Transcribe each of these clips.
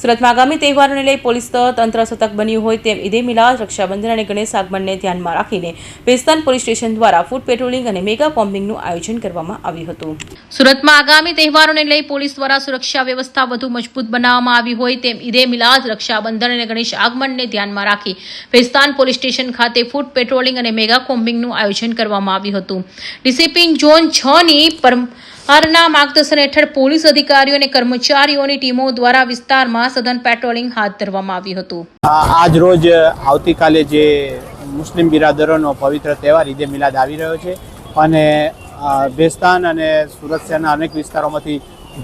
સુરતમાં આગામી તહેવારોને લઈ પોલીસ તંત્ર સતર્ક બન્યું હોય તેમ ઈદે મિલાદ, રક્ષાબંધન અને ગણેશ આગમનને ધ્યાનમાં રાખીને ભેસ્તાન પોલીસ સ્ટેશન દ્વારા ફૂડ પેટ્રોલિંગ અને મેગા કોમ્બિંગનું આયોજન કરવામાં આવ્યું હતું. સુરતમાં આગામી તહેવારોને લઈ પોલીસ દ્વારા સુરક્ષા વ્યવસ્થા વધુ મજબૂત બનાવવામાં આવી હોય તેમ ઈદે મિલાદ, રક્ષાબંધન અને ગણેશ આગમનને ધ્યાનમાં રાખી ભેસ્તાન પોલીસ સ્ટેશન ખાતે ફૂડ પેટ્રોલિંગ અને મેગા કોમ્બિંગનું આયોજન કરવામાં આવ્યું હતું. ડીસીપી ઝોન 6 ની ના માર્ગદર્શન હેઠળ પોલીસ અધિકારીઓ અને કર્મચારીઓની ટીમો દ્વારા વિસ્તારમાં સઘન પેટ્રોલિંગ હાથ ધરવામાં આવ્યું હતું. આજ રોજ આવતીકાલે જે મુસ્લિમ બિરાદરોનો પવિત્ર તહેવાર ઈદે મિલાદ આવી રહ્યો છે અને ભેસ્તાન અને સુરત શહેરના અનેક વિસ્તારોમાંથી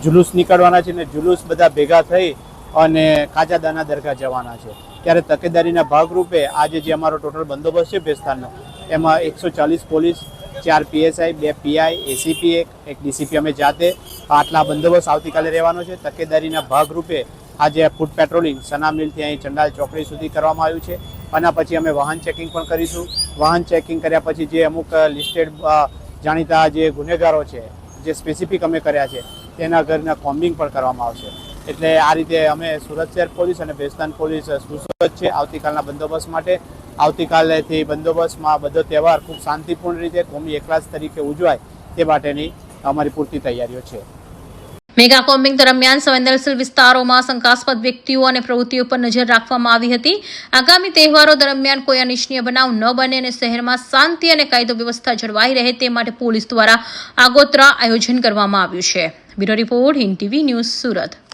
જુલુસ નીકળવાના છે અને જુલુસ બધા ભેગા થઈ અને કાજાદાના દરગાહ જવાના છે. ત્યારે તકેદારીના ભાગરૂપે આજે જે અમારો ટોટલ બંદોબસ્ત છે ભેસ્તાનનો, એમાં 140 પોલીસ, 4 PSI, 2 PI, ACP, એક DCP અમે જાતે આટલા બંદોબસ્ત આવતીકાલે રહેવાનો છે. તકેદારીના ભાગરૂપે આજે ફૂડ પેટ્રોલિંગ સના મિલથી અહીં ચંડાલ ચોકડી સુધી કરવામાં આવ્યું છે. અને પછી અમે વાહન ચેકિંગ પણ કરીશું. વાહન ચેકિંગ કર્યા પછી જે અમુક લિસ્ટેડ જાણીતા જે ગુનેગારો છે, જે સ્પેસિફિક અમે કર્યા છે, તેના ઘરના કોમ્બિંગ પણ કરવામાં આવશે. એટલે આ રીતે અમે સુરત શહેર પોલીસ અને ભેસ્તાન પોલીસ સુસજ્જ છે આવતીકાલના બંદોબસ્ત માટે. આવતીકાલેથી બંદોબસ્તમાં બધો તહેવાર ખૂબ શાંતિપૂર્ણ રીતે કોમી એકલાસ તરીકે ઉજવાય તે માટેની અમારી પૂરતી તૈયારીઓ છે. મેગા કોમ્બિંગ દરમિયાન સંવેદનશીલ વિસ્તારોમાં શંકાસ્પદ વ્યક્તિઓ અને પ્રવૃત્તિઓ પર નજર રાખવામાં આવી હતી. આગામી તહેવારો દરમિયાન કોઈ અનિચ્છનીય બનાવ ન બને અને શહેરમાં શાંતિ અને કાયદો વ્યવસ્થા જળવાઈ રહે તે માટે પોલીસ દ્વારા આગોતરા આયોજન કરવામાં આવ્યું છે. Bureau report, Hind TV news, Surat.